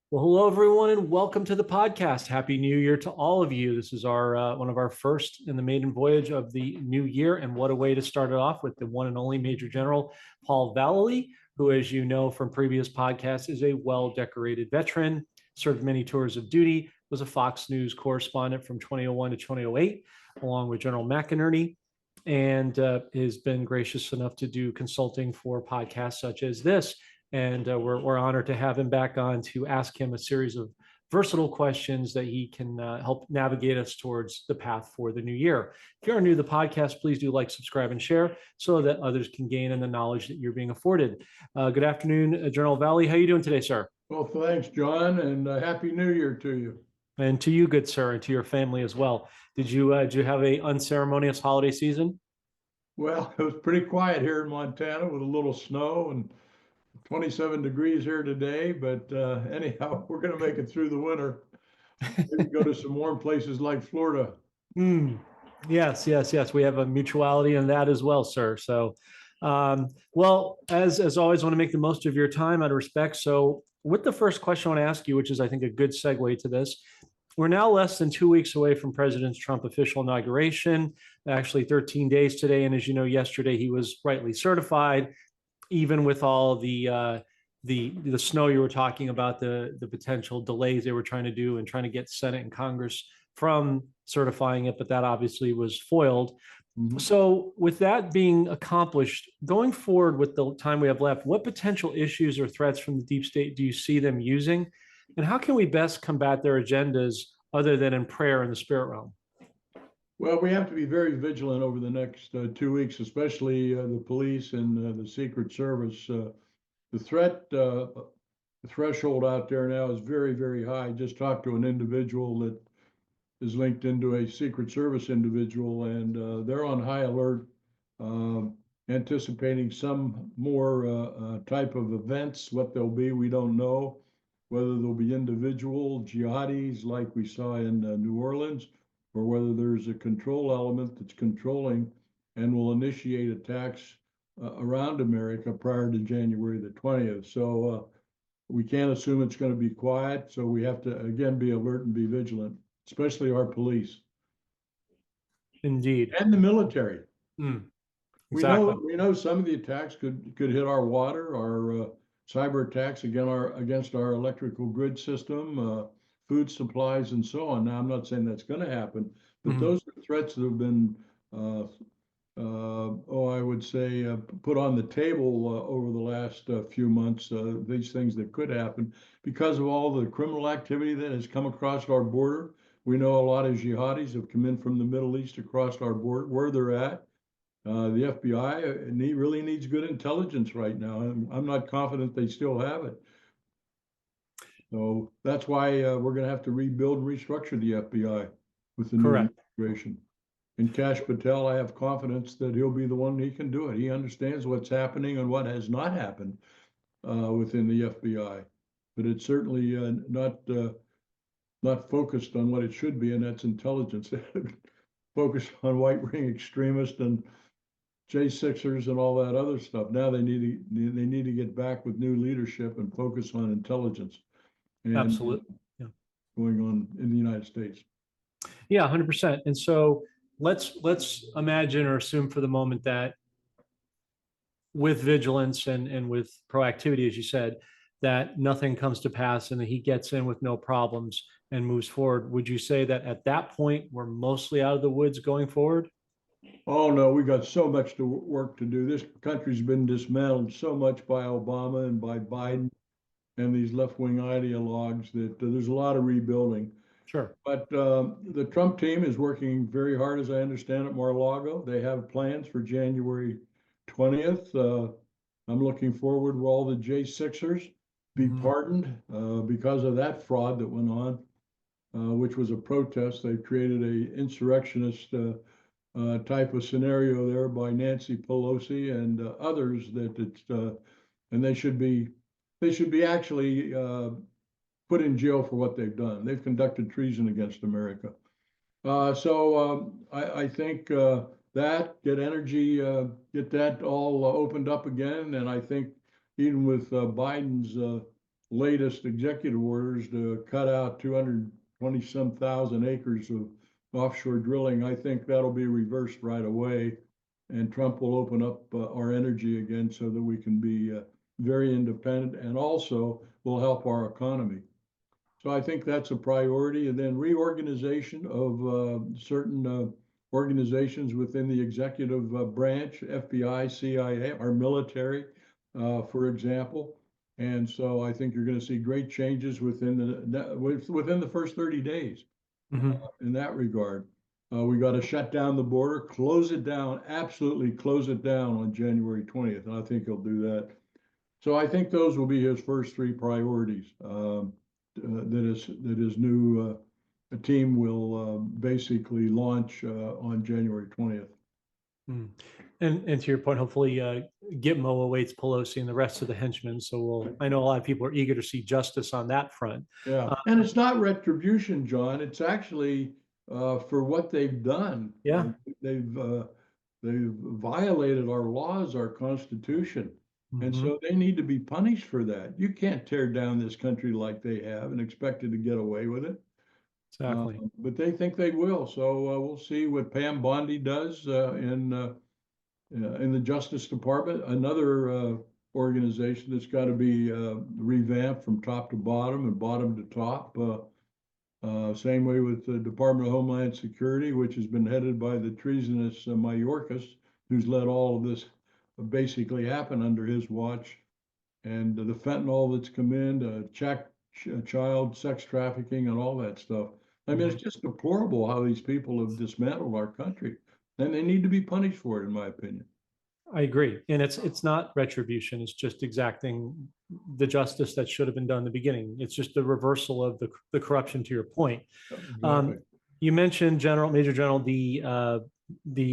Well, hello everyone, and welcome to the podcast. Happy New Year to all of you. This is our one of our first in the maiden voyage of the new year, and what a way to start it off with the one and only Major General Paul Vallely, who, as you know from previous podcasts, is a well-decorated veteran, served many tours of duty, was a Fox News correspondent from 2001 to 2008, along with General McInerney, and has been gracious enough to do consulting for podcasts such as this. And we're honored to have him back on to ask him a series of versatile questions that he can help navigate us towards the path for the new year. If you're new to the podcast, please do like, subscribe, and share so that others can gain in the knowledge that you're being afforded. Good afternoon, General Valley. How are you doing today, sir? Well, thanks, John, and Happy New Year to you. And to you, good sir, and to your family as well. Did you have a unceremonious holiday season? Well, it was pretty quiet here in Montana with a little snow and 27 degrees here today. But anyhow, we're going to make it through the winter. Maybe go to some warm places like Florida. Mm. Yes, yes, yes. We have a mutuality in that as well, sir. So, well, as always, I want to make the most of your time out of respect. So, with the first question I want to ask you, which is I think a good segue to this, we're now less than 2 weeks away from President Trump's official inauguration. Actually, 13 days today, and as you know, yesterday he was rightly certified, even with all the snow you were talking about, the potential delays they were trying to do and trying to get Senate and Congress from certifying it, but that obviously was foiled. Mhm. So, with that being accomplished, going forward with the time we have left, what potential issues or threats from the deep state do you see them using? And how can we best combat their agendas other than in prayer in the spirit realm? Well, we have to be very vigilant over the next 2 weeks, especially the police and the Secret Service. The threshold out there now is very, very high. I just talked to an individual that is linked into a Secret Service individual, and they're on high alert, um, anticipating some more type of events. What they'll be, we don't know. Whether there'll be individual jihadis like we saw in New Orleans, or whether there's a control element that's controlling and will initiate attacks around America prior to January the 20th. So we can't assume it's going to be quiet. So we have to, again, be alert and be vigilant, especially our police Indeed. and the military. Mm, We exactly. know we know some of the attacks could hit our water, our cyber attacks against our electrical grid system, food supplies, and so on. Now, I'm not saying that's going to happen, but Mhm. those are threats that have been, I would say, put on the table over the last few months. These things that could happen because of all the criminal activity that has come across our border. We know a lot of jihadis have come in from the Middle East across our border, where they're at. The FBI really needs good intelligence right now. I'm not confident they still have it. So that's why we're going to have to rebuild and restructure the FBI with the new Correct. administration. And Cash Patel, I have confidence that he'll be the one. He can do it. He understands what's happening and what has not happened within the FBI. But it's certainly not focused on what it should be, and that's intelligence. Focused on right-wing extremists and J6ers and all that other stuff. Now they need to get back with new leadership and focus on intelligence and Absolutely. Yeah. going on in the United States. Yeah, 100%. And so let's imagine or assume for the moment that with vigilance and with proactivity, as you said, that nothing comes to pass and that he gets in with no problems and moves forward. Would you say that at that point we're mostly out of the woods going forward? Oh no, we got so much to work to do. This country's been dismantled so much by Obama and by Biden and these left-wing ideologues that there's a lot of rebuilding. Sure. But the Trump team is working very hard, as I understand at Mar-a-Lago. They have plans for January 20th. I'm looking forward to all the J6ers be Mhm. pardoned because of that fraud that went on, which was a protest. They created a insurrectionist type of scenario there by Nancy Pelosi and others and they should be actually put in jail for what they've done. They've conducted treason against America. I think that get that all opened up again, and I think even with Biden's latest executive orders to cut out 220-some thousand acres of offshore drilling, I think that'll be reversed right away. And Trump will open up our energy again so that we can be very independent, and also will help our economy. So I think that's a priority. And then reorganization of certain organizations within the executive branch, FBI, CIA, our military, for example. And so I think you're going to see great changes within the first 30 days in that regard. We got to shut down the border, close it down, absolutely close it down on January 20th. And I think he'll do that. So I think those will be his first three priorities that his new team will basically launch on January 20th. And to your point, hopefully Gitmo awaits Pelosi and the rest of the henchmen. So I know a lot of people are eager to see justice on that front. Yeah, and it's not retribution, John. It's actually for what they've done. Yeah, they've violated our laws, our Constitution. And so they need to be punished for that. You can't tear down this country like they have and expect it to get away with it. Exactly. But they think they will. So we'll see what Pam Bondi does in the Justice Department, another organization that's got to be revamped from top to bottom and bottom to top. Same way with the Department of Homeland Security, which has been headed by the treasonous Mayorkas, who's let all of this basically happen under his watch. And the fentanyl that's come in, child sex trafficking and all that stuff. I mean, it's just deplorable how these people have dismantled our country, and they need to be punished for it, in my opinion. I agree. And it's not retribution. It's just exacting the justice that should have been done in the beginning. It's just the reversal of the corruption, to your point. Exactly. You mentioned Major General, the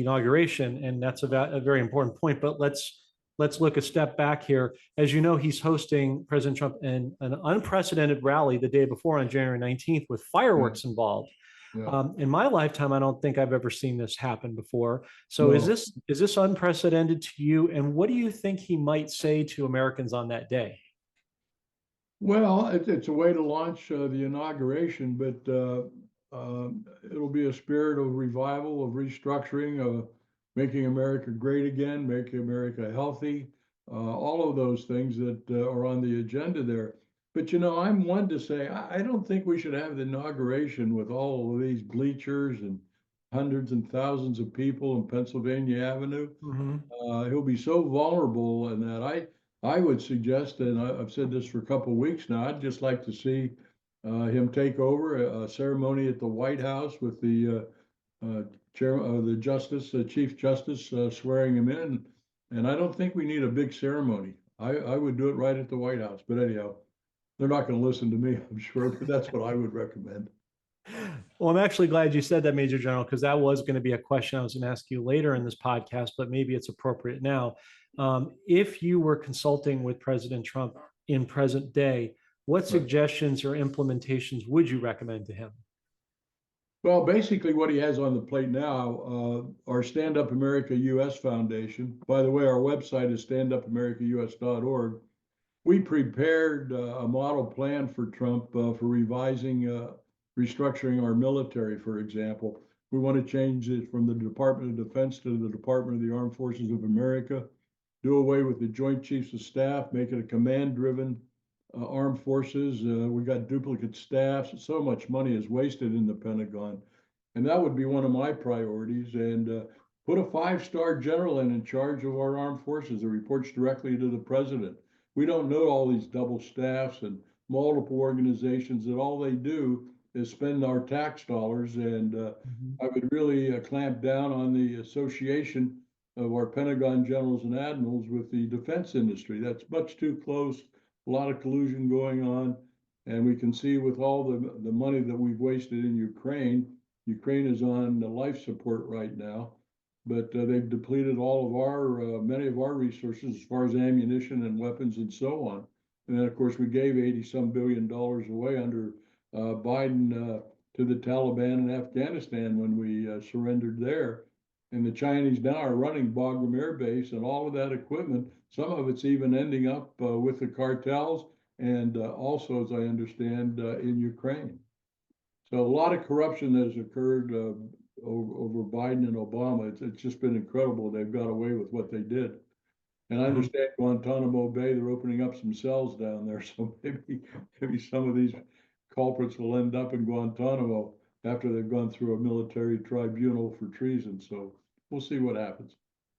inauguration, and that's a very important point, but let's look a step back here. As you know, he's hosting President Trump in an unprecedented rally the day before on January 19th with fireworks involved. Yeah. In my lifetime, I don't think I've ever seen this happen before. So No. is this unprecedented to you? And what do you think he might say to Americans on that day? Well, it's a way to launch the inauguration, but it'll be a spirit of revival, of restructuring, of making America great again, making America healthy, all of those things that are on the agenda there. But I'm one to say I don't think we should have the inauguration with all of these bleachers and hundreds and thousands of people in Pennsylvania Avenue. He'll be so vulnerable in that I would suggest, and I've said this for a couple of weeks now, I'd just like to see him take over a ceremony at the White House with the Chief Justice swearing him in. And I don't think we need a big ceremony. I would do it right at the White House. But anyhow, they're not going to listen to me, I'm sure, but that's what I would recommend. Well, I'm actually glad you said that, Major General, because that was going to be a question I was going to ask you later in this podcast, but maybe it's appropriate now. If you were consulting with President Trump in present day, what suggestions or implementations would you recommend to him? Well, basically what he has on the plate now, our Stand Up America US Foundation. By the way, our website is standupamericaus.org. We prepared a model plan for Trump for restructuring our military, for example. We want to change it from the Department of Defense to the Department of the Armed Forces of America, do away with the Joint Chiefs of Staff, make it a command-driven armed forces. We got duplicate staffs. So much money is wasted in the Pentagon. And that would be one of my priorities. And put a 5-star general in charge of our armed forces that reports directly to the president. We don't know all these double staffs and multiple organizations that all they do is spend our tax dollars. And I would really clamp down on the association of our Pentagon generals and admirals with the defense industry. That's much too close, a lot of collusion going on. And we can see with all the money that we've wasted in Ukraine is on life support right now. But they've depleted all of our, many of our resources as far as ammunition and weapons and so on. And then, of course, we gave $80-some billion away under Biden to the Taliban in Afghanistan when we surrendered there. And the Chinese now are running Bagram Air Base and all of that equipment. Some of it's even ending up with the cartels and also, as I understand, in Ukraine. So a lot of corruption that has occurred over Biden and Obama. It's just been incredible. They've got away with what they did. And I understand Guantanamo Bay, they're opening up some cells down there. So maybe some of these culprits will end up in Guantanamo after they've gone through a military tribunal for treason. So we'll see what happens.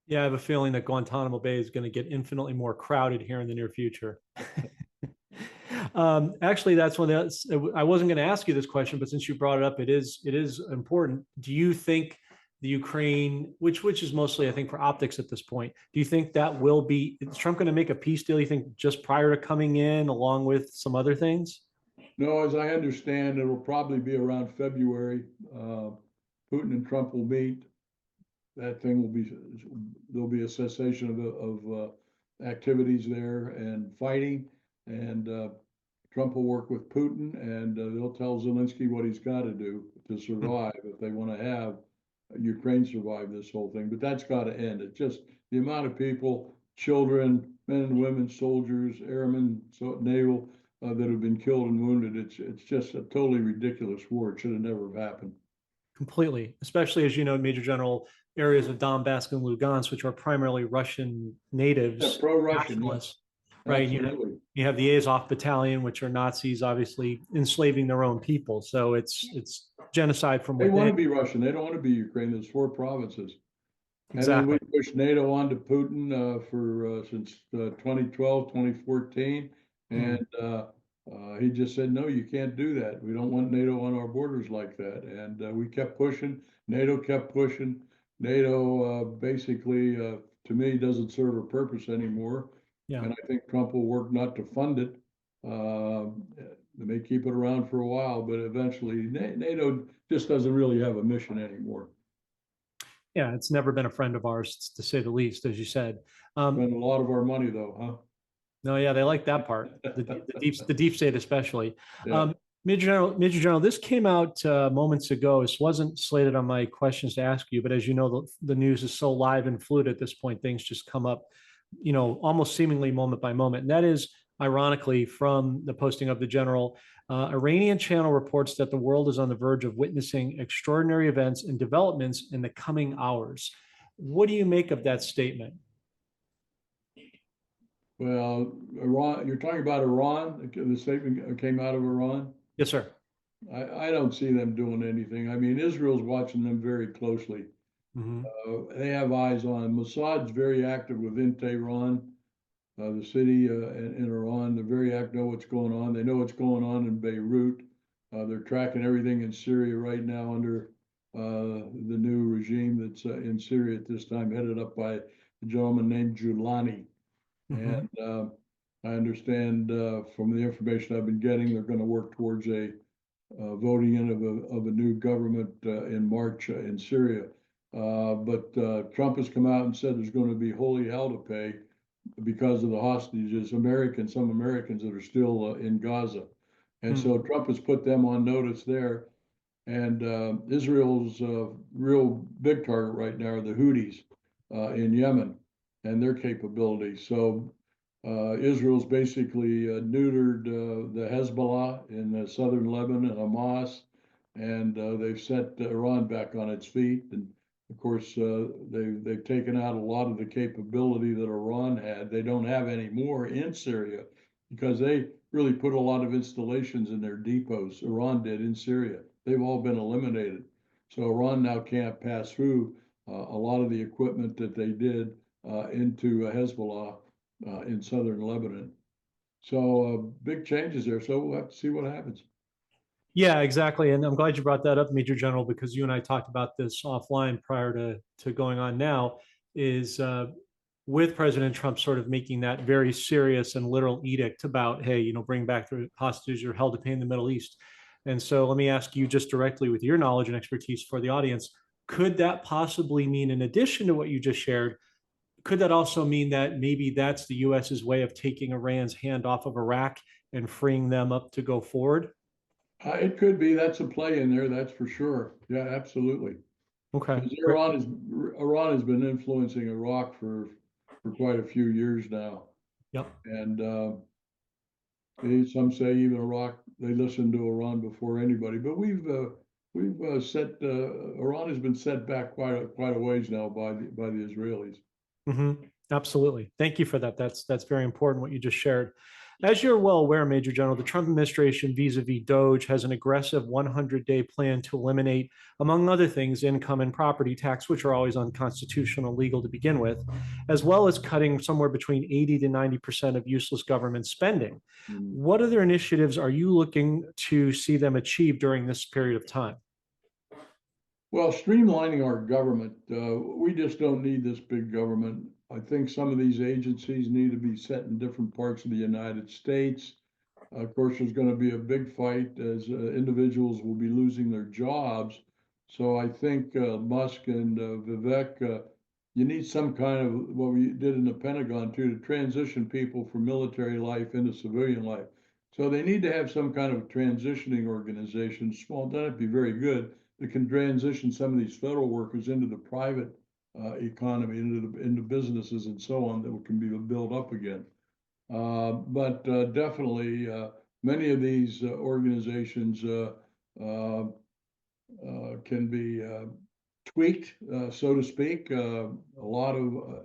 Yeah, I have a feeling that Guantanamo Bay is going to get infinitely more crowded here in the near future. Actually, that's one that I wasn't going to ask you this question, but since you brought it up, it is important. Do you think the Ukraine, which is mostly, I think, for optics at this point, do you think that will be, is Trump going to make a peace deal, you think, just prior to coming in, along with some other things? No, as I understand, it'll probably be around February. Putin and Trump will meet. That thing will be, there'll be a cessation of activities there and fighting. And Trump will work with Putin, and they'll tell Zelensky what he's got to do to survive if they want to have Ukraine survive this whole thing. But that's got to end. It's just the amount of people, children, men and women, soldiers, airmen, naval, that have been killed and wounded. It's just a totally ridiculous war. It should have never happened. Completely, especially as you know, Major General, areas of Donbass and Lugansk, which are primarily Russian natives, yeah, pro-Russian, nationalists, right? Absolutely. You have the Azov Battalion, which are Nazis, obviously enslaving their own people. So it's genocide from They within. want to be Russian. They don't want to be Ukraine. There's 4 provinces. Exactly. And then we pushed NATO onto Putin since 2012, 2014. And he just said, no, you can't do that. We don't want NATO on our borders like that. And we kept pushing. NATO kept pushing. NATO basically, to me, doesn't serve a purpose anymore. Yeah. And I think Trump will work not to fund it. They may keep it around for a while, but eventually NATO just doesn't really have a mission anymore. Yeah, it's never been a friend of ours, to say the least, as you said. Spend a lot of our money, though, huh? No, yeah, they like that part. The deep state, especially. Yeah. Major General, this came out moments ago. This wasn't slated on my questions to ask you, but as you know, the news is so live and fluid at this point. Things just come up, almost seemingly moment by moment. And that is, ironically, from the posting of the general. Iranian channel reports that the world is on the verge of witnessing extraordinary events and developments in the coming hours. What do you make of that statement? Well, Iran, you're talking about Iran? The statement came out of Iran? Yes, sir. I don't see them doing anything. I mean, Israel's watching them very closely. They have eyes on them. Mossad's very active within Tehran, the city in Iran. They're very active, know what's going on. They know what's going on in Beirut. They're tracking everything in Syria right now under the new regime that's in Syria at this time, headed up by a gentleman named Julani. And I understand from the information I've been getting, they're going to work towards a voting in of a new government in March in Syria. But Trump has come out and said there's going to be holy hell to pay because of the hostages, some Americans that are still in Gaza. And so Trump has put them on notice there. And Israel's real big target right now are the Houthis in Yemen and their capabilities. So Israel's basically neutered the Hezbollah in southern Lebanon and Hamas, and they've set Iran back on its feet. And of course, they've taken out a lot of the capability that Iran had. They don't have any more in Syria because they really put a lot of installations in their depots. Iran did in Syria. They've all been eliminated. So Iran now can't pass through a lot of the equipment that they did into Hezbollah in southern Lebanon. So big changes there. So we'll have to see what happens. Yeah, exactly. And I'm glad you brought that up, Major General, because you and I talked about this offline prior to going on now, is with President Trump sort of making that very serious and literal edict about, hey, bring back the hostages who are held to pay in the Middle East. And so let me ask you just directly with your knowledge and expertise for the audience, could that possibly mean, in addition to what you just shared, could that also mean that maybe that's the US's way of taking Iran's hand off of Iraq and freeing them up to go forward? It could be. That's a play in there. That's for sure. Yeah, absolutely. Okay. Because Iran has been influencing Iraq for quite a few years now. Yep. And Some say even Iraq, they listen to Iran before anybody. But Iran has been set back quite a ways now by the Israelis. Absolutely. Thank you for that. That's very important what you just shared. As you're well aware, Major General, the Trump administration vis-a-vis Doge has an aggressive 100-day plan to eliminate, among other things, income and property tax, which are always unconstitutional, legal to begin with, as well as cutting somewhere between 80 to 90% of useless government spending. What other initiatives are you looking to see them achieve during this period of time? Well, streamlining our government, we just don't need this big government. I think some of these agencies need to be set in different parts of the United States. Of course, there's going to be a big fight as individuals will be losing their jobs. So I think Musk and Vivek, you need some kind of what we did in the Pentagon too, to transition people from military life into civilian life. So they need to have some kind of transitioning organization, small, that'd be very good, that can transition some of these federal workers into the private economy, into businesses and so on that can be built up again. But definitely, many of these organizations can be tweaked, so to speak. A lot of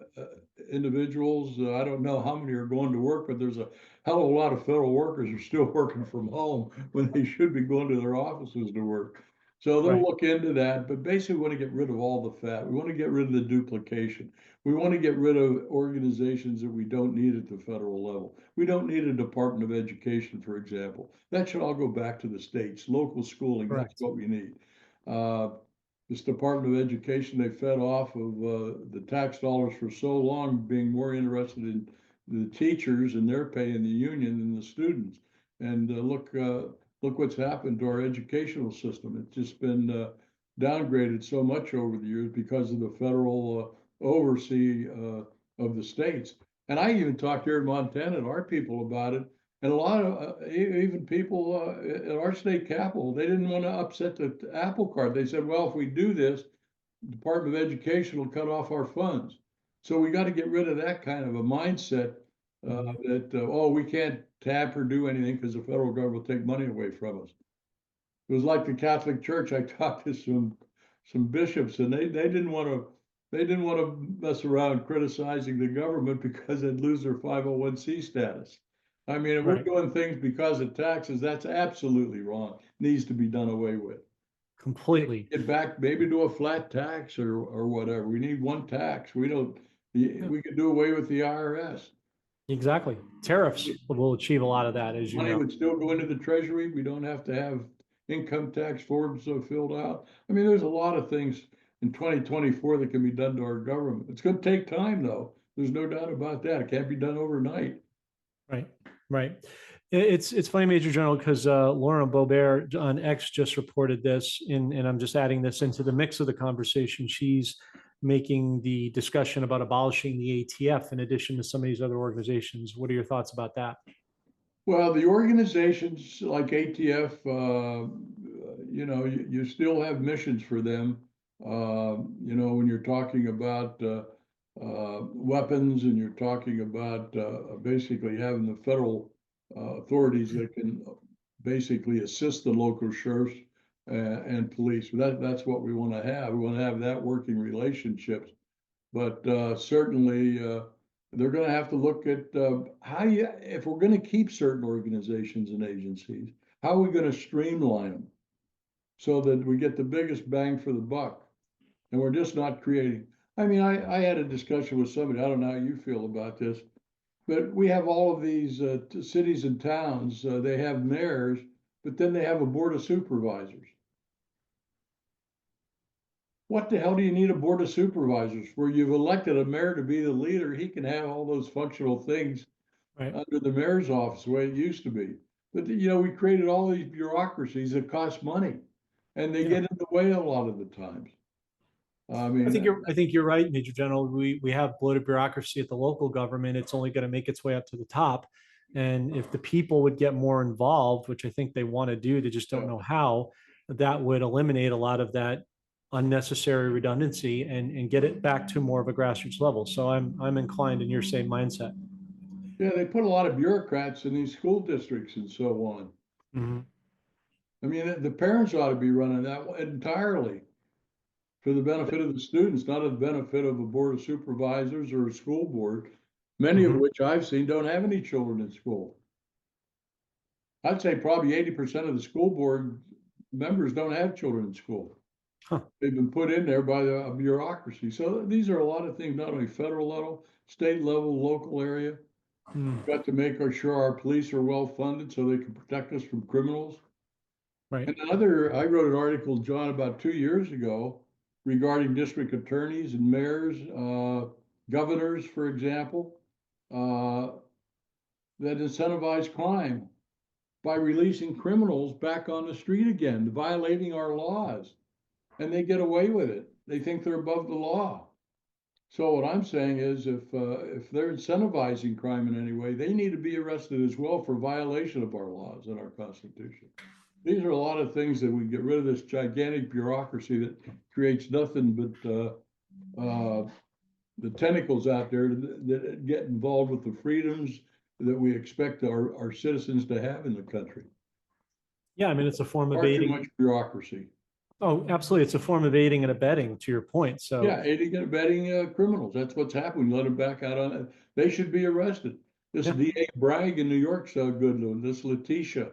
individuals, I don't know how many are going to work, but there's a hell of a lot of federal workers are still working from home when they should be going to their offices to work. So they'll look into that, but basically we want to get rid of all the fat. We want to get rid of the duplication. We want to get rid of organizations that we don't need at the federal level. We don't need a Department of Education, for example. That should all go back to the states, local schooling. That's what we need. This Department of Education, they fed off of the tax dollars for so long, being more interested in the teachers and their pay in the union than the students. And look what's happened to our educational system. It's just been downgraded so much over the years because of the federal oversee of the states. And I even talked here in Montana to our people about it. And a lot of even people at our state capitol, they didn't want to upset the apple cart. They said, well, if we do this, the Department of Education will cut off our funds. So we got to get rid of that kind of a mindset that we can't tap or do anything because the federal government will take money away from us. It was like the Catholic Church. I talked to some bishops, and they didn't want to mess around criticizing the government because they'd lose their 501c status. I mean, if we're doing things because of taxes, that's absolutely wrong. Needs to be done away with. Completely. Get back maybe to a flat tax or whatever. We need one tax. We could do away with the IRS. Exactly. Tariffs will achieve a lot of that, as you know. Money would still go into the treasury. We don't have to have income tax forms filled out. I mean, there's a lot of things in 2024 that can be done to our government. It's going to take time, though. There's no doubt about that. It can't be done overnight. Right. It's funny, Major General, because Laura Boebert on X just reported this, and I'm just adding this into the mix of the conversation. She's making the discussion about abolishing the ATF in addition to some of these other organizations. What are your thoughts about that? Well, the organizations like ATF, you still have missions for them. When you're talking about weapons and you're talking about basically having the federal authorities that can basically assist the local sheriffs and police. That's what we want to have. We want to have that working relationships. But certainly they're going to have to look at if we're going to keep certain organizations and agencies, how are we going to streamline them so that we get the biggest bang for the buck? And we're just not creating. I mean, I had a discussion with somebody, I don't know how you feel about this, but we have all of these cities and towns, they have mayors, but then they have a board of supervisors. What the hell do you need a board of supervisors where you've elected a mayor to be the leader? He can have all those functional things under the mayor's office, the way it used to be. But we created all these bureaucracies that cost money, and they get in the way a lot of the times. I mean, I think you're right, Major General. We have bloated bureaucracy at the local government. It's only going to make its way up to the top. And if the people would get more involved, which I think they want to do, they just don't know how, that would eliminate a lot of that unnecessary redundancy and get it back to more of a grassroots level. So I'm inclined in your same mindset. Yeah, they put a lot of bureaucrats in these school districts and so on. Mhm. I mean, the parents ought to be running that entirely for the benefit of the students, not the benefit of a board of supervisors or a school board, many of Mhm. which I've seen don't have any children in school. I'd say probably 80% of the school board members don't have children in school. Huh. They've been put in there by the bureaucracy. So these are a lot of things, not only federal level, state level, local area. Mm. Got to make sure our police are well funded so they can protect us from criminals. Right. I wrote an article, John, about 2 years ago regarding district attorneys and mayors, governors, for example, uh, that incentivize crime by releasing criminals back on the street again, violating our laws, and they get away with it. They think they're above the law. So what I'm saying is, if they're incentivizing crime in any way, they need to be arrested as well for violation of our laws and our Constitution. These are a lot of things that we get rid of this gigantic bureaucracy that creates nothing but the tentacles out there that get involved with the freedoms that we expect our citizens to have in the country. Yeah, I mean, it's a form of Far too aiding. much bureaucracy. Oh, absolutely. It's a form of aiding and abetting, to your point. So Yeah, aiding and abetting criminals. That's what's happening. Let them back out on it. They should be arrested. This Yeah. DA Bragg in New York's a good one. This Letitia,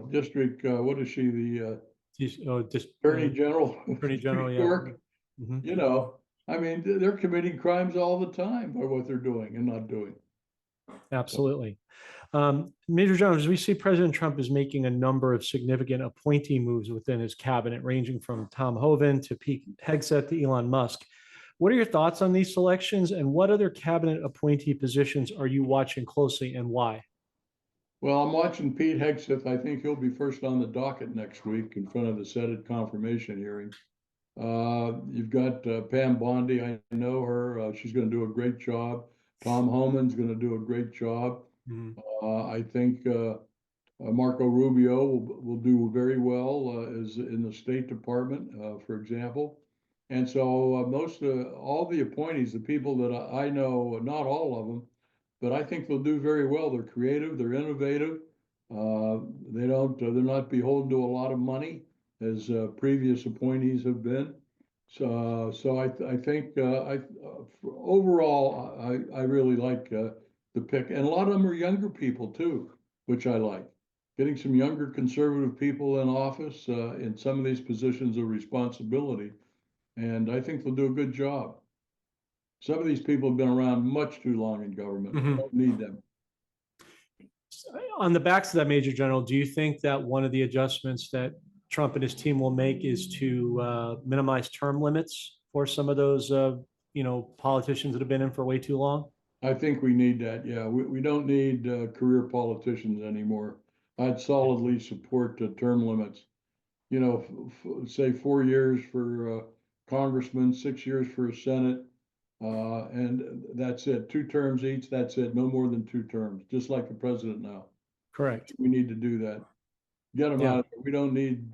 district, what is she, the just Attorney General Attorney of General, New yeah. York? Mhm. You know, I mean, they're committing crimes all the time by what they're doing and not doing. Absolutely. Major General, as we see, President Trump is making a number of significant appointee moves within his cabinet, ranging from Tom Hoven to Pete Hegseth to Elon Musk. What are your thoughts on these selections, and what other cabinet appointee positions are you watching closely, and why? Well, I'm watching Pete Hegseth. I think he'll be first on the docket next week in front of the Senate confirmation hearing. You've got Pam Bondi. I know her. She's going to do a great job. Tom Homan's going to do a great job. Mhm. I think Marco Rubio will do very well as in the State Department, for example. And so all the appointees, the people that I know, not all of them, but I think they'll do very well. They're creative, they're innovative. They're not beholden to a lot of money as previous appointees have been. So I think overall I really like the pick, and a lot of them are younger people too, which I like. Getting some younger conservative people in office in some of these positions of responsibility, and I think they'll do a good job. Some of these people have been around much too long in government. We Mhm. don't need them. On the backs of that, Major General, do you think that one of the adjustments that Trump and his team will make is to minimize term limits for some of those, politicians that have been in for way too long? I think we need that. Yeah, we don't need career politicians anymore. I'd solidly support term limits. You know, say 4 years for congressman, 6 years for a senate, and that's it. 2 terms each. That's it. No more than 2 terms, just like the president now. Correct. We need to do that. Get them Yeah. out of there. We don't need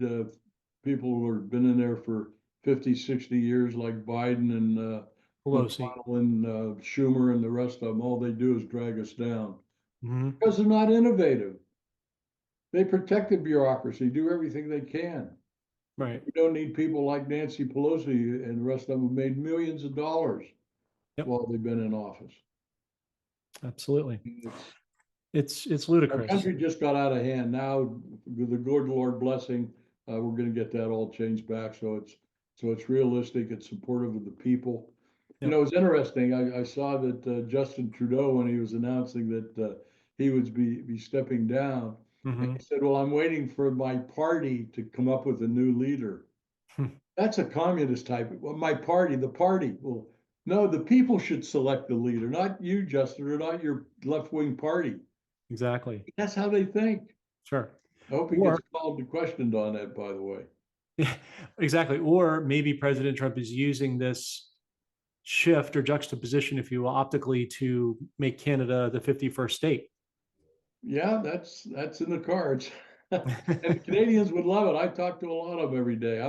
people who have been in there for 50, 60 years like Biden and Pelosi. McConnell and Schumer and the rest of them. All they do is drag us down Mhm. because they're not innovative. They protect the bureaucracy, do everything they can. Right. We don't need people like Nancy Pelosi and the rest of them who made millions of dollars Yep. while they've been in office. Absolutely. It's Our ludicrous. country just got out of hand. Now, with the good Lord blessing, we're going to get that all changed back. So it's realistic. It's supportive of the people. You Yep. know, it's interesting. I saw that Justin Trudeau, when he was announcing that he would be stepping down, and Mhm. he said, "Well, I'm waiting for my party to come up with a new leader." That's a communist type. Well, my party, the party. Well, no, the people should select the leader, not you, Justin, or not your left-wing party. Exactly. That's how they think. Sure. I hope he Or gets called and questioned on that, by the way. exactly. Or maybe President Trump is using this shift or juxtaposition, if you will, optically to make Canada the 51st state. Yeah, that's in the cards. And the Canadians would love it. I talk to a lot of them every day.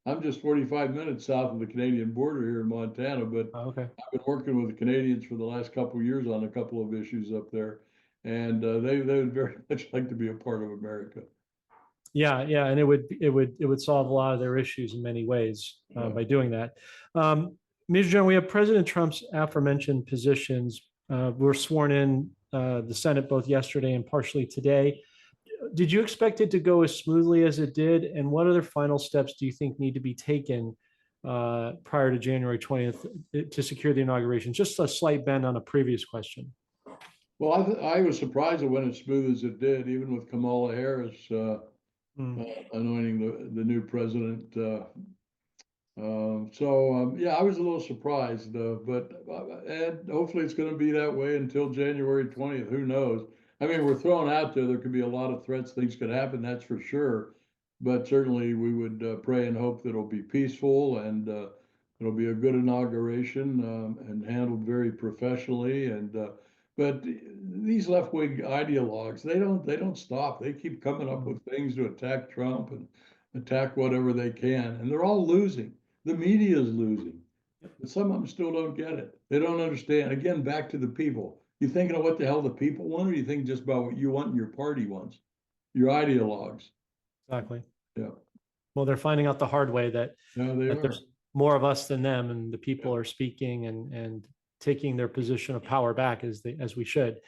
I'm just 45 minutes south of the Canadian border here in Montana, but Oh, okay. I've been working with the Canadians for the last couple of years on a couple of issues up there, and they would very much like to be a part of America. Yeah, yeah, and it would solve a lot of their issues in many ways by doing that. Major General, we have President Trump's aforementioned positions. Were sworn in the Senate both yesterday and partially today. Did you expect it to go as smoothly as it did? And what other final steps do you think need to be taken prior to January 20th to secure the inauguration? Just a slight bend on a previous question. Well, I was surprised it went as smooth as it did, even with Kamala Harris anointing the new president. Yeah, I was a little surprised, and hopefully it's going to be that way until January 20th. Who knows? I mean, we're thrown out there. There could be a lot of threats. Things could happen. That's for sure. But certainly we would pray and hope that it'll be peaceful and it'll be a good inauguration and handled very professionally. But these left-wing ideologues, they don't stop. They keep coming up with things to attack Trump and attack whatever they can, and they're all losing. The media is losing. But some of them still don't get it. They don't understand. Again, back to the people. You thinking of what the hell the people want, or you think just about what you want and your party wants? Your ideologues. Exactly. Yeah. Well, they're finding out the hard way that That there's more of us than them, and the people are speaking and taking their position of power back as we should.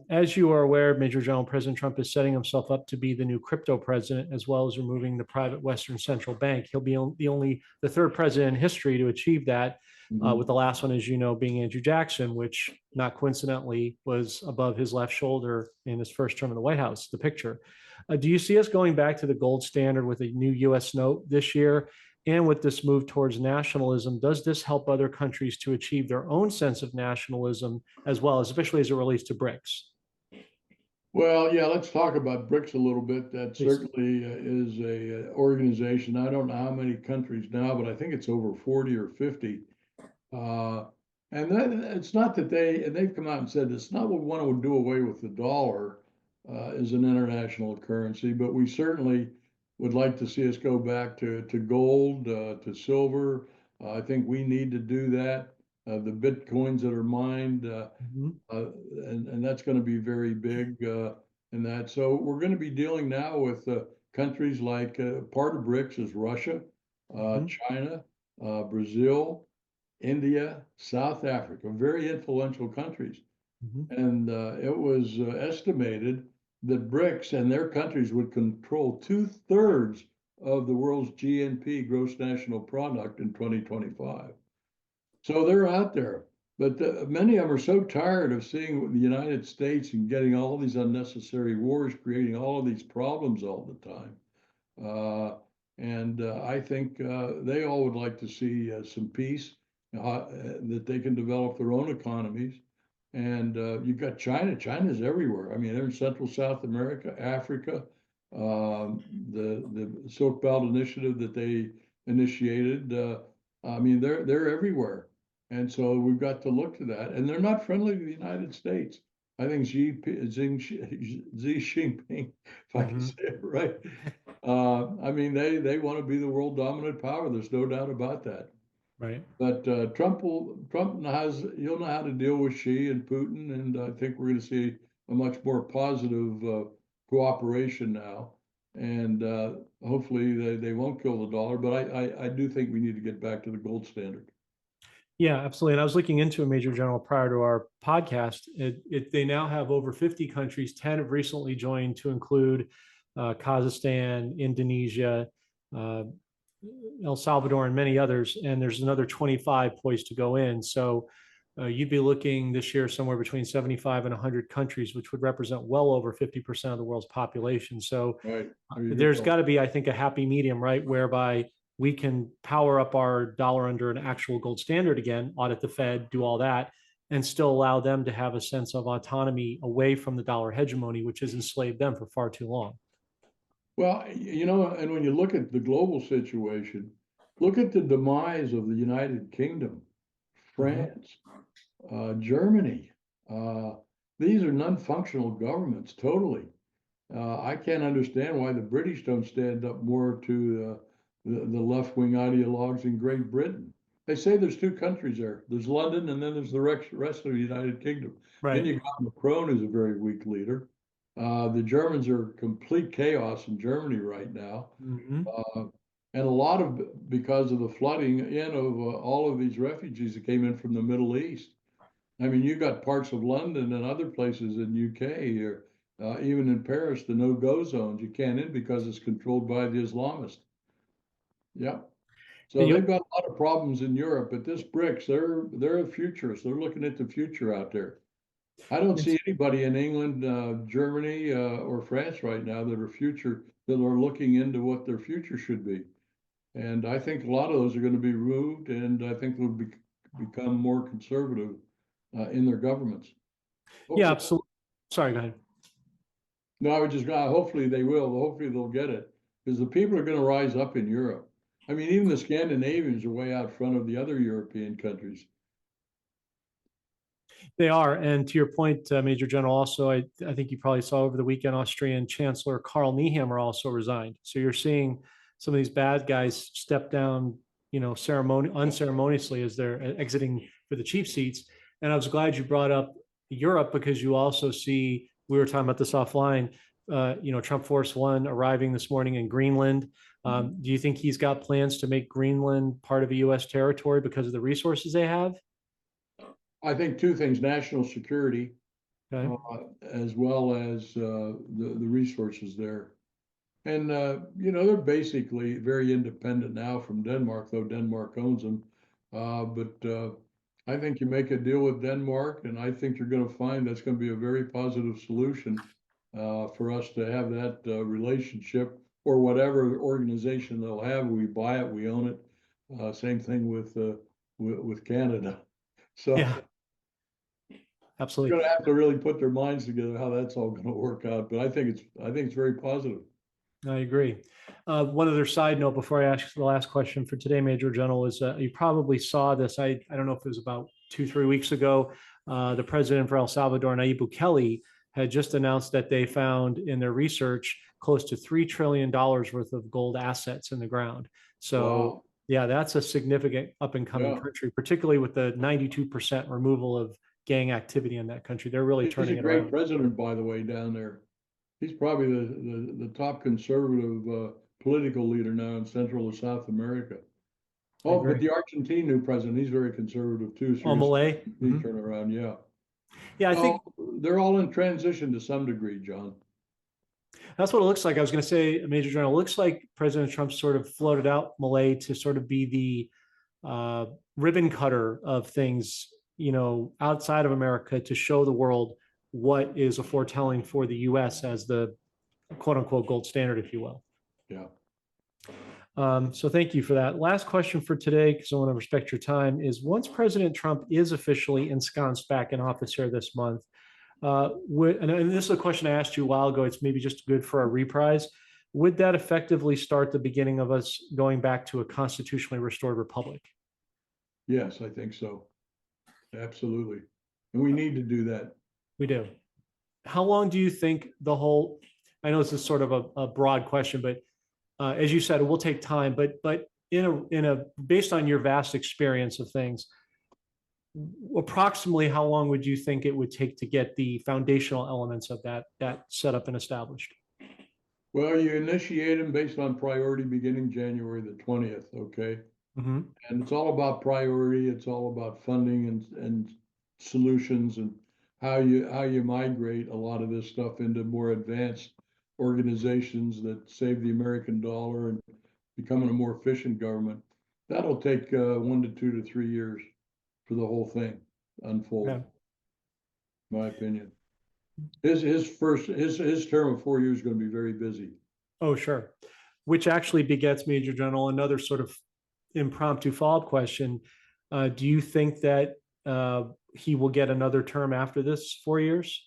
As you are aware, Major General, President Trump is setting himself up to be the new crypto president, as well as removing the private Western central bank. He'll be the third president in history to achieve that, with the last one, as you know, being Andrew Jackson, which not coincidentally was above his left shoulder in his first term in the White House, the picture. Do you see us going back to the gold standard with a new U.S. note this year? And with this move towards nationalism, does this help other countries to achieve their own sense of nationalism as well, especially as it relates to BRICS? Well, yeah, let's talk about BRICS a little bit. That Please. certainly is a organization. I don't know how many countries now, but I think it's over 40 or 50. And it's not that they've come out and said it's not what we want to do away with the dollar as an international currency, but we certainly would like to see us go back to gold, to silver. I think we need to do that. The bitcoins that are mined, and that's going to be very big in that. So we're going to be dealing now with countries like part of BRICS is Russia, China, Brazil, India, South Africa, very influential countries. And it was estimated that BRICS and their countries would control 2/3 of the world's GNP, gross national product, in 2025. So they're out there. But many of them are so tired of seeing the United States and getting all these unnecessary wars, creating all of these problems all the time. I think they all would like to see some peace, that they can develop their own economies. And you've got China. China's everywhere. I mean, they're in Central South America, Africa. The Silk Belt Initiative that they initiated. I mean, they're everywhere. And so we've got to look to that. And they're not friendly to the United States. I think Xi Jinping, if I can say it right. I mean, they want to be the world dominant power. There's no doubt about that. Right. But Trump he'll know how to deal with Xi and Putin, and I think we're going to see a much more positive cooperation now. And hopefully they won't kill the dollar. But I do think we need to get back to the gold standard. Yeah, absolutely. And I was looking into a Major General prior to our podcast. They now have over 50 countries. 10 have recently joined, to include Kazakhstan, Indonesia, El Salvador, and many others. And there's another 25 poised to go in. So you'd be looking this year somewhere between 75 and 100 countries, which would represent well over 50% of the world's population. So there's got to be, I think, a happy medium, right, whereby we can power up our dollar under an actual gold standard again, audit the Fed, do all that, and still allow them to have a sense of autonomy away from the dollar hegemony, which has enslaved them for far too long. Well, and when you look at the global situation, look at the demise of the United Kingdom, France, Germany. These are non-functional governments, totally. I can't understand why the British don't stand up more to the left-wing ideologues in Great Britain. They say there's two countries there. There's London, and then there's the rest of the United Kingdom. Then Right. you got Macron, who's a very weak leader. The Germans are complete chaos in Germany right now. Mhm. And a lot of because of the flooding in of all of these refugees that came in from the Middle East. I mean, you got parts of London and other places in UK or even in Paris, the no-go zones. You can't in because it's controlled by the Islamists. Yeah. So And they've got a lot of problems in Europe, but this BRICS, they're futurists. They're looking at the future out there. I don't see anybody in England, Germany, or France right now that are looking into what their future should be. And I think a lot of those are going to be removed, and I think they'll become more conservative in their governments. Yeah, Hopefully, absolutely. Sorry, go ahead. no, I would just hopefully they will. Hopefully they'll get it because the people are going to rise up in Europe. I mean, even the Scandinavians are way out front of the other European countries. They are. And to your point, Major General, also, I think you probably saw over the weekend, Austrian Chancellor Karl Nehammer also resigned. So you're seeing some of these bad guys step down, unceremoniously as they're exiting for the cheap seats. And I was glad you brought up Europe because you also see, we were talking about this offline, Trump Force One arriving this morning in Greenland. Do you think he's got plans to make Greenland part of a U.S. territory because of the resources they have? I think two things: national security, Okay. as well as the resources there. And they're basically very independent now from Denmark, though Denmark owns them. But I think you make a deal with Denmark, and I think you're going to find that's going to be a very positive solution for us to have that relationship or whatever organization they'll have. We buy it, we own it. Same thing with Canada. So Yeah, they're absolutely. going to have to really put their minds together how that's all going to work out. But I think it's very positive. I agree. One other side note before I ask the last question for today, Major General, is you probably saw this. I don't know if it was about 2-3 weeks ago. The president for El Salvador, Nayib Bukele, had just announced that they found in their research close to $3 trillion worth of gold assets in the ground. So, Wow. yeah, that's a significant up and coming Yeah. country, particularly with the 92% removal of gang activity in that country. They're really He's a turning it great around. president, by the way, down there. He's probably the top conservative political leader now in Central or South America. I Oh, but agree. the Argentine new president, he's very conservative too. So Oh, you're seeing Malay. the Mhm. turnaround, yeah. Yeah, I Oh, think they're all in transition to some degree, John. that's what it looks like. I was going to say, Major General, it looks like President Trump sort of floated out Malay to sort of be the ribbon cutter of things, outside of America to show the world what is a foretelling for the U.S. as the quote unquote gold standard, if you will. Yeah. So thank you for that. Last question for today, because I want to respect your time, is once President Trump is officially ensconced back in office here this month, and this is a question I asked you a while ago, it's maybe just good for a reprise. Would that effectively start the beginning of us going back to a constitutionally restored republic? Yes, I think so. Absolutely. And we need to do that. We do. How long do you think I know this is sort of a broad question, but as you said, it will take time, but in a based on your vast experience of things, approximately how long would you think it would take to get the foundational elements of that set up and established? Well, you initiate them based on priority beginning January the 20th, okay? Mm-hmm. And it's all about priority. It's all about funding and solutions and how you migrate a lot of this stuff into more advanced organizations that save the American dollar and becoming a more efficient government. That'll take 1 to 2 to 3 years for the whole thing unfold, Okay. in my opinion. His term of 4 years is going to be very busy. Oh, sure. Which actually begets, Major General, another sort of impromptu follow-up question. Do you think that he will get another term after this 4 years?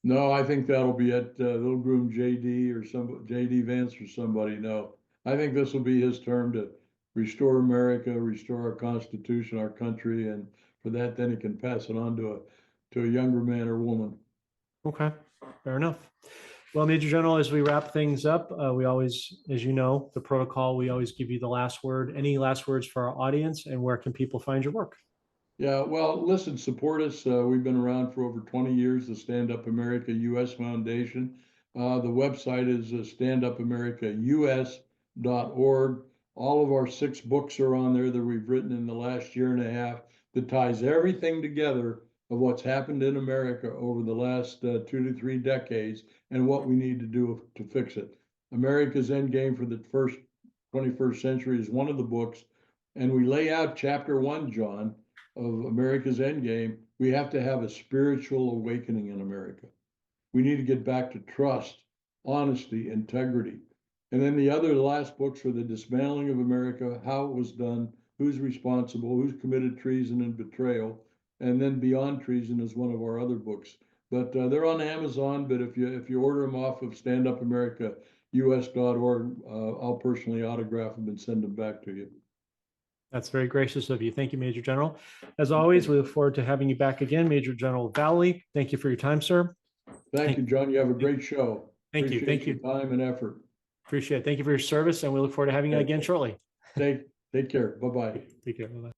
No, I think that'll be at Little Groom JD or JD Vance or somebody. No, I think this will be his term to restore America, restore our Constitution, our country, and for that, then he can pass it on to a younger man or woman. Okay, fair enough. Well, Major General, as we wrap things up, we always, as you know, the protocol, we always give you the last word. Any last words for our audience, and where can people find your work? Yeah, well, listen, support us. We've been around for over 20 years, the Stand Up America US Foundation. The website is standupamericaus.org. All of our 6 books are on there that we've written in the last year and a half that ties everything together of what's happened in America over the last 2 to 3 decades and what we need to do to fix it. America's Endgame for the first 21st century is one of the books, and we lay out chapter 1, John, of America's Endgame. We have to have a spiritual awakening in America. We need to get back to trust, honesty, integrity. And then the last books are the dismantling of America, how it was done, who's responsible, who's committed treason and betrayal, and then Beyond Treason is one of our other books. But they're on Amazon. But if you order them off of standupamericaus.org, I'll personally autograph them and send them back to you. That's very gracious of you. Thank you, Major General. As always, we look forward to having you back again, Major General Vallely. Thank you for your time, sir. Thank you, John. You have a great show. Thank you. Thank you. Time and effort. Appreciate it. Thank you for your service, and we look forward to having you again shortly. Take care. Bye-bye. Take care. Bye-bye.